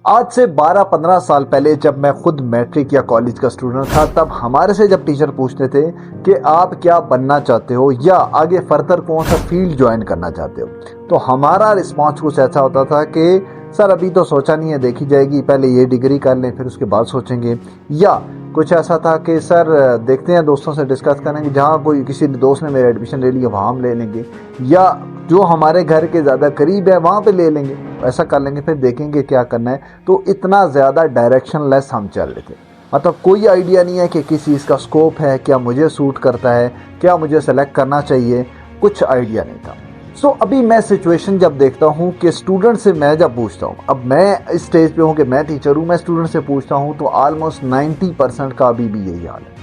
आज से 12-15 साल पहले जब मैं खुद मैट्रिक या कॉलेज का स्टूडेंट था, तब हमारे से जब टीचर पूछते थे कि आप क्या बनना चाहते हो या आगे फर्दर कौन सा फील्ड ज्वाइन करना चाहते हो, तो हमारा रिस्पॉन्स कुछ ऐसा होता था कि सर अभी तो सोचा नहीं है, देखी जाएगी, पहले ये डिग्री कर लें फिर उसके बाद सोचेंगे। या कुछ ऐसा था कि सर देखते हैं, दोस्तों से डिस्कस करेंगे, जहाँ कोई किसी दोस्त ने मेरा एडमिशन ले लिया वहाँ हम ले लेंगे, या जो हमारे घर के ज़्यादा करीब है वहाँ पे ले लेंगे, ऐसा कर लेंगे, फिर देखेंगे क्या करना है। तो इतना ज़्यादा डायरेक्शन लेस हम चल रहे थे, मतलब कोई आइडिया नहीं है कि किस चीज़ का स्कोप है, क्या मुझे सूट करता है, क्या मुझे सेलेक्ट करना चाहिए, कुछ आइडिया नहीं था। सो अभी मैं सिचुएशन जब देखता हूँ कि स्टूडेंट से मैं जब पूछता हूँ, अब मैं इस स्टेज पे हूँ कि मैं टीचर हूँ, मैं स्टूडेंट से पूछता हूँ तो ऑलमोस्ट 90% का अभी भी यही हाल है।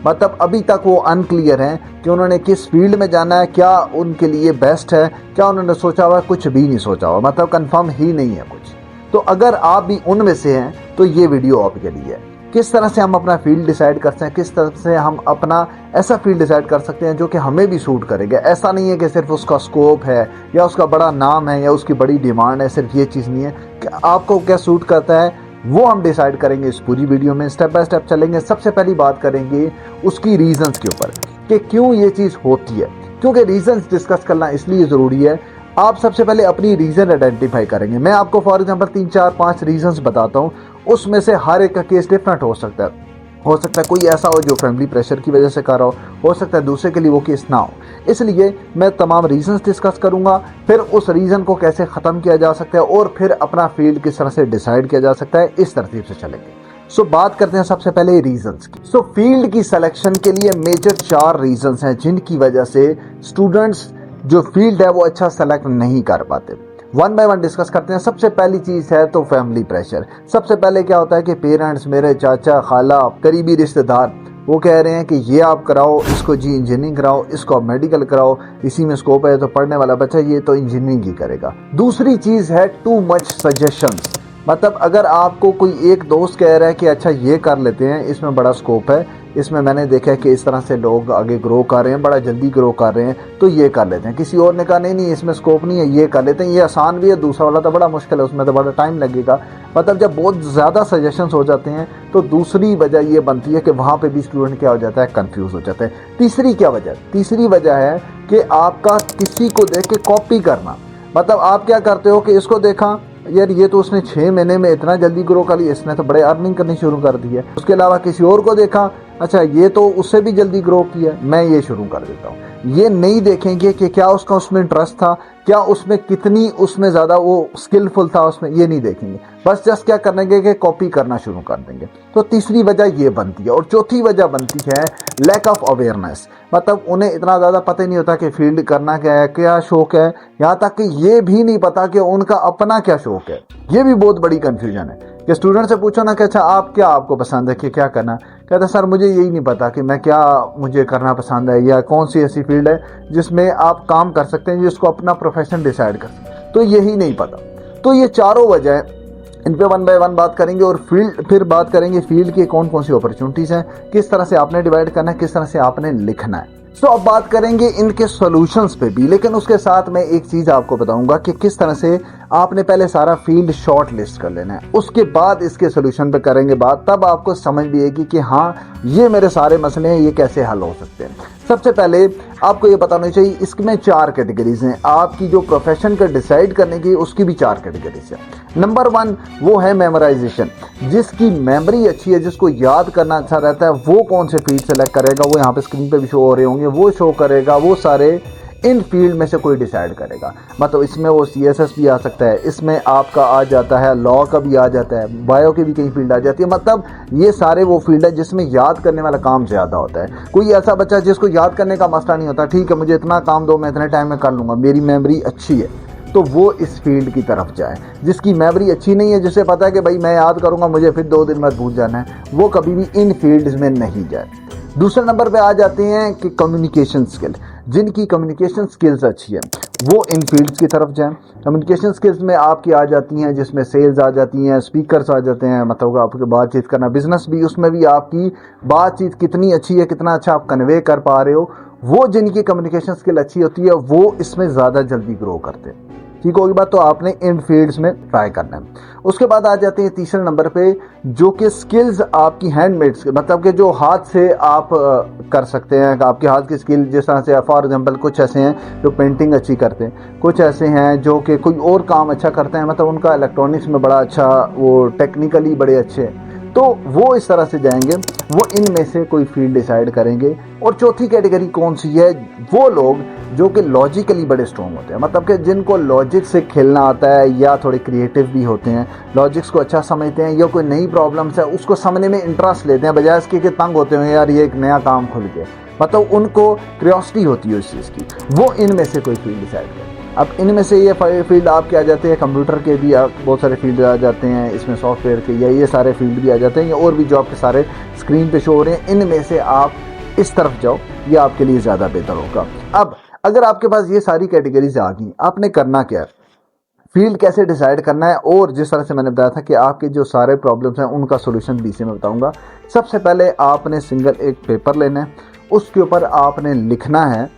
मतलब अभी तक वो अनक्लियर हैं कि उन्होंने किस फील्ड में जाना है, क्या उनके लिए बेस्ट है, क्या उन्होंने सोचा हुआ, कुछ भी नहीं सोचा हुआ, मतलब कंफर्म ही नहीं है कुछ। तो अगर आप भी उनमें से हैं तो ये वीडियो आपके लिए है। किस तरह से हम अपना फील्ड डिसाइड कर सकते हैं, किस तरह से हम अपना ऐसा फील्ड डिसाइड कर सकते हैं जो कि हमें भी सूट करेगा। ऐसा नहीं है कि सिर्फ उसका स्कोप है या उसका बड़ा नाम है या उसकी बड़ी डिमांड है, सिर्फ ये चीज़ नहीं है कि आपको क्या सूट करता है, वो हम डिसाइड करेंगे इस पूरी वीडियो में, स्टेप बाय स्टेप चलेंगे। सबसे पहली बात करेंगे उसकी रीजंस के ऊपर कि क्यों ये चीज़ होती है, क्योंकि रीजंस डिस्कस करना इसलिए ज़रूरी है। आप सबसे पहले अपनी रीज़न आइडेंटिफाई करेंगे। मैं आपको फॉर एग्जांपल 3-4-5 रीजंस बताता हूँ, उसमें से हर एक का केस डिफरेंट हो सकता है। कोई ऐसा हो जो फैमिली प्रेशर की वजह से कर रहा हो सकता है दूसरे के लिए वो केस ना हो। इसलिए मैं तमाम रीजंस डिस्कस करूंगा, फिर उस रीज़न को कैसे ख़त्म किया जा सकता है और फिर अपना फील्ड किस तरह से डिसाइड किया जा सकता है, इस तरतीब से चलेंगे। बात करते हैं सबसे पहले रीजंस की। फील्ड की सिलेक्शन के लिए मेजर 4 रीजंस हैं जिनकी वजह से स्टूडेंट्स जो फील्ड है वो अच्छा सेलेक्ट नहीं कर पाते। वन बाय वन डिस्कस करते हैं। सबसे पहली चीज़ है तो फैमिली प्रेशर। सबसे पहले क्या होता है कि पेरेंट्स, मेरे चाचा, खाला, करीबी रिश्तेदार, वो कह रहे हैं कि ये आप कराओ, इसको जी इंजीनियरिंग कराओ, इसको आप मेडिकल कराओ, इसी में स्कोप है, तो पढ़ने वाला बच्चा ये तो इंजीनियरिंग ही करेगा। दूसरी चीज़ है टू मच सजेशंस। मतलब अगर आपको कोई एक दोस्त कह रहा है कि अच्छा ये कर लेते हैं, इसमें बड़ा स्कोप है, इसमें मैंने देखा है कि इस तरह से लोग आगे ग्रो कर रहे हैं, बड़ा जल्दी ग्रो कर रहे हैं, तो ये कर लेते हैं। किसी और ने कहा नहीं नहीं इसमें स्कोप नहीं है, ये कर लेते हैं, ये आसान भी है, दूसरा वाला तो बड़ा मुश्किल है, उसमें तो बड़ा टाइम लगेगा। मतलब जब बहुत ज़्यादा सजेशंस हो जाते हैं तो दूसरी वजह ये बनती है कि वहाँ पे भी स्टूडेंट क्या हो जाता है, कंफ्यूज हो जाता है। तीसरी क्या वजह? तीसरी वजह है कि आपका किसी को देख के कॉपी करना। मतलब आप क्या करते हो कि इसको देखा, यार ये तो उसने 6 महीने में इतना जल्दी ग्रो कर लिया, इसने तो बड़े अर्निंग करनी शुरू कर दी है। उसके अलावा किसी और को देखा, अच्छा ये तो उससे भी जल्दी ग्रो किया, मैं ये शुरू कर देता हूँ। ये नहीं देखेंगे कि क्या उसका उसमें इंटरेस्ट था, क्या उसमें कितनी उसमें ज़्यादा वो स्किलफुल था उसमें, ये नहीं देखेंगे। बस जस्ट क्या करेंगे कि कॉपी करना शुरू कर देंगे। तो तीसरी वजह ये बनती है। और चौथी वजह बनती है लैक ऑफ अवेयरनेस। मतलब उन्हें इतना ज़्यादा पता ही नहीं होता कि फील्ड करना क्या है, क्या शौक है, यहाँ तक कि ये भी नहीं पता कि उनका अपना क्या शौक है। ये भी बहुत बड़ी कन्फ्यूजन है कि स्टूडेंट से पूछो ना कि अच्छा आप क्या, आपको पसंद है कि क्या करना, कहता सर मुझे यही नहीं पता कि मैं क्या, मुझे करना पसंद है, या कौन सी ऐसी फील्ड है जिसमें आप काम कर सकते हैं, जिसको अपना प्रोफेशन डिसाइड कर सकते हैं, तो यही नहीं पता। तो ये चारों वजह, इन पे वन बाय वन बात करेंगे। और फिर बात करेंगे फील्ड की कौन कौन सी अपॉर्चुनिटीज़ हैं, किस तरह से आपने डिवाइड करना है, किस तरह से आपने लिखना है। अब बात करेंगे इनके सॉल्यूशंस पे भी, लेकिन उसके साथ मैं एक चीज़ आपको बताऊंगा कि किस तरह से आपने पहले सारा फील्ड शॉर्ट लिस्ट कर लेना है, उसके बाद इसके सोल्यूशन पे करेंगे बात, तब आपको समझ भी आएगी कि हाँ ये मेरे सारे मसले हैं, ये कैसे हल हो सकते हैं। सबसे पहले आपको ये पता होना चाहिए इसमें 4 कैटेगरीज हैं। आपकी जो प्रोफेशन का डिसाइड करने की, उसकी भी 4 कैटेगरीज हैं। नंबर 1 वो है मेमोराइजेशन। जिसकी मेमोरी अच्छी है, जिसको याद करना अच्छा रहता है, वो कौन से फील्ड सेलेक्ट करेगा, वो यहाँ पे स्क्रीन पे भी शो हो रहे होंगे, वो शो करेगा, वो सारे इन फील्ड में से कोई डिसाइड करेगा। मतलब इसमें वो CSS भी आ सकता है, इसमें आपका आ जाता है लॉ का भी आ जाता है, बायो की भी कई फील्ड आ जाती है। मतलब ये सारे वो फील्ड है जिसमें याद करने वाला काम ज़्यादा होता है। कोई ऐसा बच्चा जिसको याद करने का मसला नहीं होता, ठीक है मुझे इतना काम दो, मैं इतने टाइम में कर लूँगा, मेरी मेमोरी अच्छी है, तो वो इस फील्ड की तरफ जाए। जिसकी मेमोरी अच्छी नहीं है, जिसे पता है कि भाई मैं याद करूँगा, मुझे फिर 2 दिन बाद भूल जाना है, वो कभी भी इन फील्ड्स में नहीं जाए। दूसरे नंबर पे आ जाते हैं कि कम्युनिकेशन स्किल। जिनकी कम्युनिकेशन स्किल्स अच्छी है वो इन फील्ड्स की तरफ जाएं। कम्युनिकेशन स्किल्स में आपकी आ जाती हैं, जिसमें सेल्स आ जाती हैं, स्पीकर्स आ जाते हैं, मतलब आपकी बातचीत करना, बिजनेस भी, उसमें भी आपकी बातचीत कितनी अच्छी है, कितना अच्छा आप कन्वे कर पा रहे हो, वो जिनकी कम्युनिकेशन स्किल अच्छी होती है वो इसमें ज़्यादा जल्दी ग्रो करते हैं। ठीक होगी बात। तो आपने इन फील्ड्स में ट्राई करना है। उसके बाद आ जाते हैं तीसरे नंबर पे, जो कि स्किल्स आपकी हैंडमेड्स, मतलब कि जो हाथ से आप कर सकते हैं, आपके हाथ की स्किल, जिस तरह से फॉर एग्जांपल कुछ ऐसे हैं जो पेंटिंग अच्छी करते हैं, कुछ ऐसे हैं जो कि कोई और काम अच्छा करते हैं, मतलब उनका इलेक्ट्रॉनिक्स में बड़ा अच्छा, वो टेक्निकली बड़े अच्छे हैं, तो वो इस तरह से जाएंगे, वो इनमें से कोई फील्ड डिसाइड करेंगे। और चौथी कैटेगरी कौन सी है, वो लोग जो कि लॉजिकली बड़े स्ट्रॉन्ग होते हैं, मतलब कि जिनको लॉजिक से खेलना आता है, या थोड़े क्रिएटिव भी होते हैं, लॉजिक्स को अच्छा समझते हैं, या कोई नई प्रॉब्लम्स है उसको समझने में इंटरेस्ट लेते हैं, बजाय इसके कि तंग होते हैं यार ये एक नया काम खुल गया, मतलब उनको क्यूरियोसिटी होती है उस चीज़ की, वो इनमें से कोई फील्ड डिसाइड करें। अब इनमें से ये फील्ड आपके आ जाते हैं, कंप्यूटर के भी आप बहुत सारे फील्ड आ जाते हैं इसमें, सॉफ्टवेयर के, या ये सारे फील्ड भी आ जाते हैं, या और भी जो आपके सारे स्क्रीन पे शो हो रहे हैं, इनमें से आप इस तरफ जाओ, ये आपके लिए ज़्यादा बेहतर होगा। अब अगर आपके पास ये सारी कैटेगरीज आ गई, आपने करना क्या है, फील्ड कैसे डिसाइड करना है, और जिस तरह से मैंने बताया था कि आपके जो सारे प्रॉब्लम्स हैं उनका सोल्यूशन बीसी में बताऊंगा। सबसे पहले आपने सिंगल एक पेपर लेना है, उसके ऊपर आपने लिखना है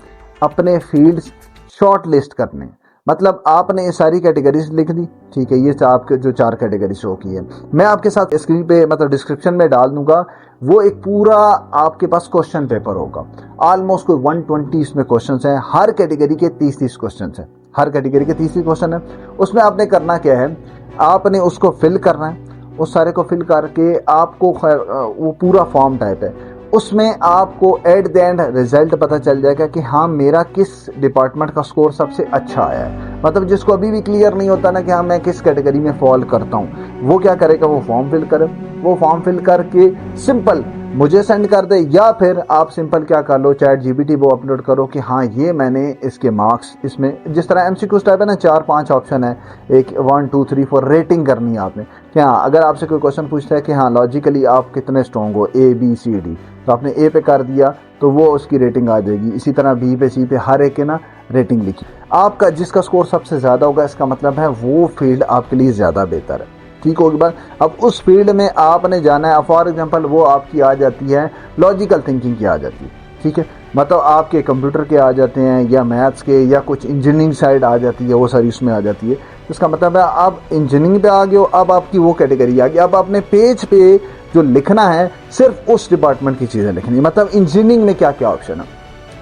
अपने फील्ड्स, शॉर्ट लिस्ट करने, मतलब आपने ये सारी कैटेगरीज लिख दी, ठीक है, ये आपके जो 4 कैटेगरी शो की है, मैं आपके साथ स्क्रीन पे मतलब डिस्क्रिप्शन में डाल दूंगा, वो एक पूरा आपके पास क्वेश्चन पेपर होगा, ऑलमोस्ट कोई 120 इसमें क्वेश्चन हैं, हर कैटेगरी के 30-30 क्वेश्चन हैं, हर कैटेगरी के 30 क्वेश्चन है। उसमें आपने करना क्या है, आपने उसको फिल करना है, उस सारे को फिल करके आपको वो पूरा फॉर्म टाइप है, उसमें आपको एट द एंड रिजल्ट पता चल जाएगा कि हाँ मेरा किस डिपार्टमेंट का स्कोर सबसे अच्छा आया है, मतलब जिसको अभी भी क्लियर नहीं होता ना कि हाँ मैं किस कैटेगरी में फॉल करता हूँ, वो क्या करेगा, वो फॉर्म फिल करे, वो फॉर्म फिल करके सिंपल मुझे सेंड कर दे, या फिर आप सिंपल क्या कर लो, चैट जीपीटी वो अपलोड करो कि हाँ ये मैंने इसके मार्क्स, इसमें जिस तरह एमसीक्यूज टाइप है ना, 4-5 ऑप्शन है, एक 1 2 3 4 रेटिंग करनी है आपने कि हाँ अगर आपसे कोई क्वेश्चन पूछता है कि हाँ लॉजिकली आप कितने स्ट्रॉन्ग हो, ABCD, तो आपने ए पे कर दिया तो वो उसकी रेटिंग आ जाएगी, इसी तरह बी पे, सी पे, हर एक के ना रेटिंग लिखी, आपका जिसका स्कोर सबसे ज़्यादा होगा इसका मतलब है वो फील्ड आपके लिए ज़्यादा बेहतर है, ठीक होगी बात। अब उस फील्ड में आपने जाना है, फॉर एग्जांपल वो आपकी आ जाती है लॉजिकल थिंकिंग की आ जाती है, ठीक है, मतलब आपके कंप्यूटर के आ जाते हैं, या मैथ्स के, या कुछ इंजीनियरिंग साइड आ जाती है, वो सारी उसमें आ जाती है, इसका मतलब है आप इंजीनियरिंग पे आ गए हो, अब आपकी वो कैटेगरी आ गई, अब आपने पेज पे जो लिखना है सिर्फ उस डिपार्टमेंट की चीज़ें लिखनी, मतलब इंजीनियरिंग में क्या क्या ऑप्शन है,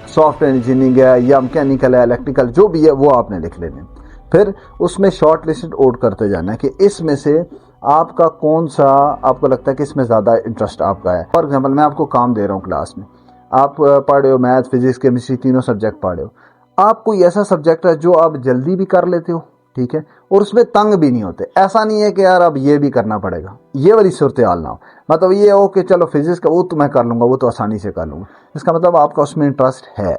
सॉफ्टवेयर इंजीनियरिंग है या मैकेनिकल है, इलेक्ट्रिकल, जो भी है वो आपने लिख लेने, फिर उसमें शॉर्ट लिस्ट आउट करते जाना है कि इसमें से आपका कौन सा आपको लगता है कि इसमें ज़्यादा इंटरेस्ट आपका है। फॉर एग्जांपल मैं आपको काम दे रहा हूँ क्लास में, आप पढ़ रहे हो मैथ, फिजिक्स, केमिस्ट्री, तीनों सब्जेक्ट पढ़ रहे हो, आप कोई ऐसा सब्जेक्ट है जो आप जल्दी भी कर लेते हो, ठीक है, और उसमें तंग भी नहीं होते, ऐसा नहीं है कि यार अब ये भी करना पड़ेगा, ये वाली सूरत हाल ना हो, मतलब ये हो कि चलो फिजिक्स का वो तो मैं कर लूँगा, वो तो आसानी से कर लूँगा, इसका मतलब आपका उसमें इंटरेस्ट है,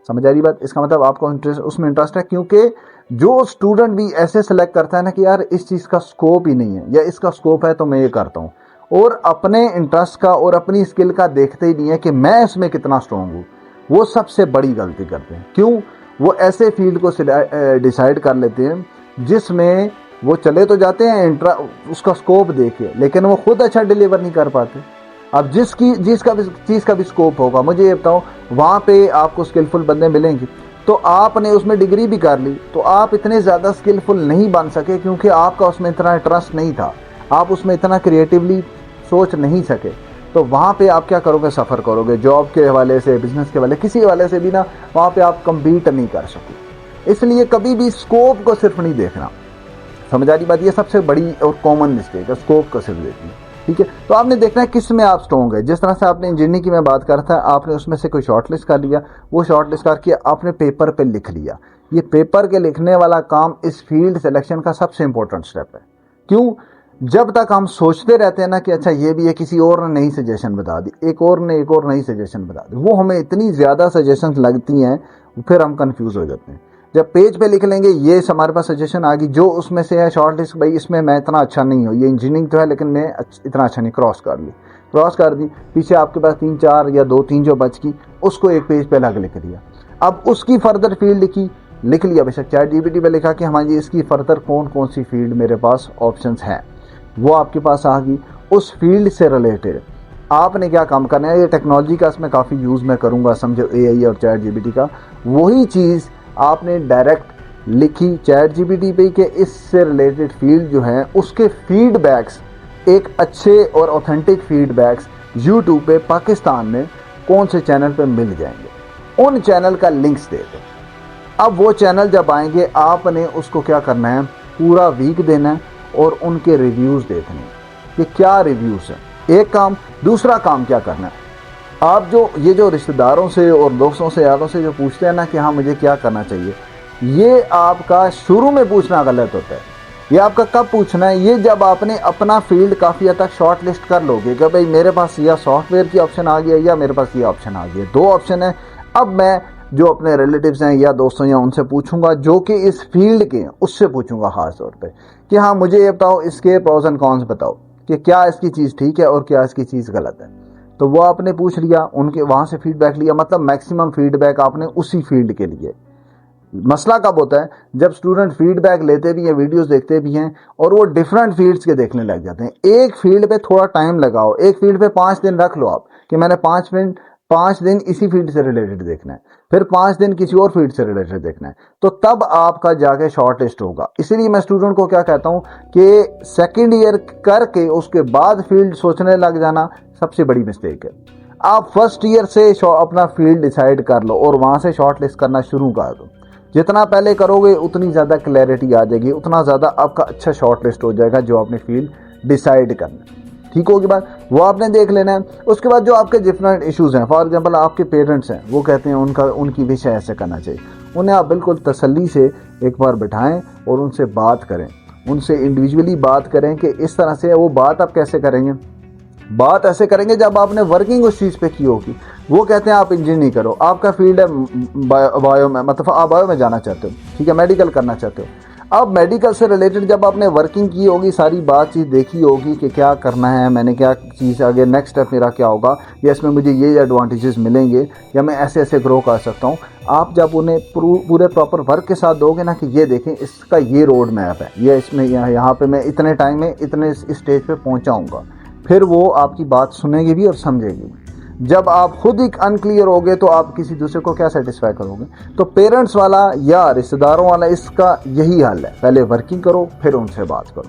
समझ आ रही बात, इसका मतलब आपको उसमें इंटरेस्ट है, क्योंकि जो स्टूडेंट भी ऐसे सेलेक्ट करता है ना कि यार इस चीज़ का स्कोप ही नहीं है, या इसका स्कोप है तो मैं ये करता हूँ, और अपने इंटरेस्ट का और अपनी स्किल का देखते ही नहीं है कि मैं इसमें कितना स्ट्रॉन्ग हूँ, वो सबसे बड़ी गलती करते हैं। क्यों? वो ऐसे फील्ड को डिसाइड कर लेते हैं जिसमें वो चले तो जाते हैं उसका स्कोप देखे, लेकिन वो खुद अच्छा डिलीवर नहीं कर पाते। अब जिसका भी चीज़ का भी स्कोप होगा, मुझे ये बताओ, वहाँ पे आपको स्किलफुल बंदे मिलेंगे, तो आपने उसमें डिग्री भी कर ली तो आप इतने ज़्यादा स्किलफुल नहीं बन सके, क्योंकि आपका उसमें इतना इंटरेस्ट नहीं था, आप उसमें इतना क्रिएटिवली सोच नहीं सके, तो वहाँ पे आप क्या करोगे, सफ़र करोगे, जॉब के हवाले से, बिजनेस के हवाले, किसी हवाले से भी ना, वहाँ पे आप कम्पीट नहीं कर सकोगे। इसलिए कभी भी स्कोप को सिर्फ नहीं देखना, समझ आ रही बात, ये सबसे बड़ी और कॉमन मिस्टेक है, स्कोप को सिर्फ देखना, ठीक है। तो आपने देखना है किस में आप स्ट्रॉन्ग है, जिस तरह से आपने इंजीनियरिंग की मैं बात कर रहा था, आपने उसमें से कोई शॉर्ट लिस्ट कर लिया, वो शॉर्ट लिस्ट करके आपने पेपर पे लिख लिया, ये पेपर के लिखने वाला काम इस फील्ड सिलेक्शन का सबसे इंपॉर्टेंट स्टेप है। क्यों? जब तक हम सोचते रहते हैं ना कि अच्छा ये भी है, किसी और ने नई सजेशन बता दी, एक और नई सजेशन बता दी, वो हमें इतनी ज़्यादा सजेशन लगती हैं, फिर हम कंफ्यूज हो जाते हैं। जब पेज पे लिख लेंगे ये हमारे पास सजेशन आ गई, जो उसमें से है शॉर्ट लिस्ट, भाई इसमें मैं इतना अच्छा नहीं हूँ, ये इंजीनियरिंग तो है लेकिन मैं इतना अच्छा नहीं, क्रॉस कर दी, पीछे आपके पास 3-4 या 2-3 जो बच गई, उसको एक पेज पे अलग लिख दिया। अब उसकी फर्दर फील्ड लिख लिया, बेशक चैट जीपीटी पे लिखा कि हाँ जी इसकी फर्दर कौन सी फील्ड मेरे पास ऑप्शंस हैं, वो आपके पास आ गई। उस फील्ड से रिलेटेड आपने क्या काम करना है, ये टेक्नोलॉजी का इसमें काफ़ी यूज़ मैं करूँगा, समझो AI और चैट जीपीटी का, वही चीज़ आपने डायरेक्ट लिखी चैट जीपीटी पे कि इससे रिलेटेड फील्ड जो है उसके फीडबैक्स, एक अच्छे और ऑथेंटिक फीडबैक्स यूट्यूब पे पाकिस्तान में कौन से चैनल पे मिल जाएंगे, उन चैनल का लिंक्स दे दो। अब वो चैनल जब आएंगे आपने उसको क्या करना है, पूरा वीक देना है और उनके रिव्यूज़ देखने हैं कि क्या रिव्यूज़ हैं, एक काम। दूसरा काम क्या करना है, आप जो रिश्तेदारों से और दोस्तों से यारों से जो पूछते हैं ना कि हाँ मुझे क्या करना चाहिए, ये आपका शुरू में पूछना गलत होता है। ये आपका कब पूछना है, ये जब आपने अपना फील्ड काफ़ी हद तक शॉर्ट लिस्ट कर लोगे कि भाई मेरे पास या सॉफ्टवेयर की ऑप्शन आ गया या मेरे पास ये ऑप्शन आ गया, दो ऑप्शन है। अब मैं जो अपने रिलेटिव्स हैं या दोस्तों या उनसे पूछूंगा जो कि इस फील्ड के हैं, उससे पूछूंगा ख़ास तौर पे कि हाँ मुझे ये बताओ, इसके प्रोज एंड कॉन्स बताओ कि क्या इसकी चीज़ ठीक है और क्या इसकी चीज़ गलत है। तो वो आपने पूछ लिया, उनके वहाँ से फीडबैक लिया, मतलब मैक्सिमम फीडबैक आपने उसी फील्ड के लिए। मसला कब होता है, जब स्टूडेंट फीडबैक लेते भी हैं, वीडियोस देखते भी हैं और वो डिफरेंट फील्ड्स के देखने लग जाते हैं। एक फील्ड पे थोड़ा टाइम लगाओ, एक फील्ड पे 5 दिन रख लो आप कि मैंने 5 दिन इसी फील्ड से रिलेटेड देखना है, फिर 5 दिन किसी और फील्ड से रिलेटेड देखना है, तो तब आपका जाके शॉर्ट लिस्ट होगा। इसीलिए मैं स्टूडेंट को क्या कहता हूँ कि सेकेंड ईयर करके उसके बाद फील्ड सोचने लग जाना सबसे बड़ी मिस्टेक है। आप फर्स्ट ईयर से अपना फील्ड डिसाइड कर लो और वहाँ से शॉर्ट लिस्ट करना शुरू कर दो। जितना पहले करोगे उतनी ज़्यादा क्लैरिटी आ जाएगी, उतना ज़्यादा आपका अच्छा शॉर्ट लिस्ट हो जाएगा जो आपने फील्ड डिसाइड करना। ठीक होगी बात, वो आपने देख लेना है। उसके बाद जो आपके डिफरेंट इश्यूज़ हैं, फॉर एग्जांपल आपके पेरेंट्स हैं, वो कहते हैं उनकी विषय ऐसे करना चाहिए, उन्हें आप बिल्कुल तसल्ली से एक बार बिठाएं और उनसे बात करें, उनसे इंडिविजुअली बात करें कि इस तरह से। वो बात आप कैसे करेंगे, बात ऐसे करेंगे जब आपने वर्किंग उस चीज़ पे की होगी। वो कहते हैं आप इंजीनियरिंग करो, आपका फील्ड है बायो में, मतलब आप बायो में जाना चाहते हो, ठीक है, मेडिकल करना चाहते हो। अब मेडिकल से रिलेटेड जब आपने वर्किंग की होगी, सारी बातचीत देखी होगी कि क्या करना है, मैंने क्या चीज़ आगे नेक्स्ट स्टेप मेरा क्या होगा, या इसमें मुझे ये एडवांटेजेस मिलेंगे, या मैं ऐसे ऐसे ग्रो कर सकता हूँ। आप जब उन्हें पूरे प्रॉपर वर्क के साथ दोगे ना कि ये देखें इसका ये रोड मैप है, ये इसमें यहाँ पे मैं इतने टाइम में इतने स्टेज पे पहुँचाऊँगा, फिर वो आपकी बात सुनेगी भी और समझेगी भी। जब आप खुद ही अनक्लियर होगे तो आप किसी दूसरे को क्या सेटिस्फाई करोगे। तो पेरेंट्स वाला या रिश्तेदारों वाला इसका यही हल है, पहले वर्किंग करो फिर उनसे बात करो।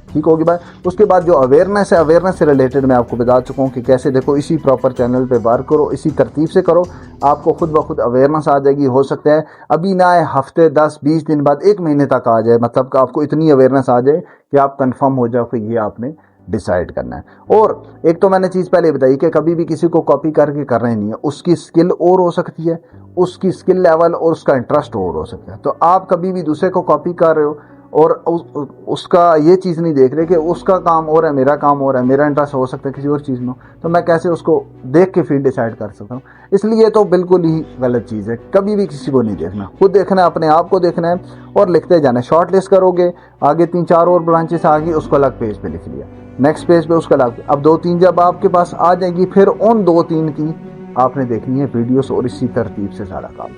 ठीक होगी बात। उसके बाद जो अवेयरनेस है, अवेयरनेस से रिलेटेड मैं आपको बता चुका हूँ कि कैसे, देखो इसी प्रॉपर चैनल पे वर्क करो, इसी तरतीब से करो, आपको खुद ब खुद अवेयरनेस आ जाएगी। हो सकता है अभी ना आए, हफ्ते 10-20 दिन बाद, 1 महीने तक आ जाए, मतलब कि आपको इतनी अवेयरनेस आ जाए कि आप कंफर्म हो जाओ कि ये आपने डिसाइड करना है। और एक तो मैंने चीज़ पहले बताई कि कभी भी किसी को कॉपी करके करना ही नहीं है। उसकी स्किल और हो सकती है, उसकी स्किल लेवल और उसका इंटरेस्ट और हो सकता है। तो आप कभी भी दूसरे को कॉपी कर रहे हो और उसका ये चीज़ नहीं देख रहे कि उसका काम और है, मेरा काम और है, मेरा इंटरेस्ट हो सकता है किसी और चीज़ में, तो मैं कैसे उसको देख के फील्ड डिसाइड कर सकता हूँ। इसलिए तो बिल्कुल ही गलत चीज़ है, कभी भी किसी को नहीं देखना, खुद देखना है, अपने आप को देखना है और लिखते जाना है। शॉर्ट लिस्ट करोगे, आगे 3-4 और ब्रांचेस आ गई, उसको अलग पेज पे लिख लिया, नेक्स्ट पेज पे उसका अलग। अब 2-3 जब आपके पास आ जाएगी, फिर उन 2-3 की आपने देखनी है वीडियोस और इसी तरतीब से सारा काम।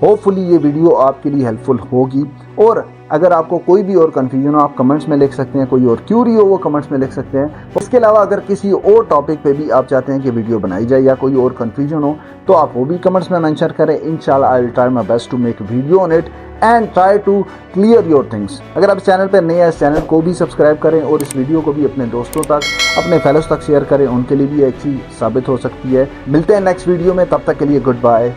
होपफुली ये वीडियो आपके लिए हेल्पफुल होगी। और अगर आपको कोई भी और कन्फ्यूजन हो आप कमेंट्स में लिख सकते हैं, कोई और क्यूरी हो वो कमेंट्स में लिख सकते हैं। इसके अलावा अगर किसी और टॉपिक पे भी आप चाहते हैं कि वीडियो बनाई जाए या कोई और कन्फ्यूजन हो तो आप वो भी कमेंट्स में मेंशन करें। इंशाल्लाह I will try my best to make video on it and try to clear your things. अगर आप चैनल पर नए हैं, इस चैनल को भी सब्सक्राइब करें और इस वीडियो को भी अपने दोस्तों तक, अपने फेलोज तक शेयर करें, उनके लिए भी एक चीज़ साबित हो सकती है। मिलते हैं नेक्स्ट वीडियो में, तब तक के लिए गुड बाय।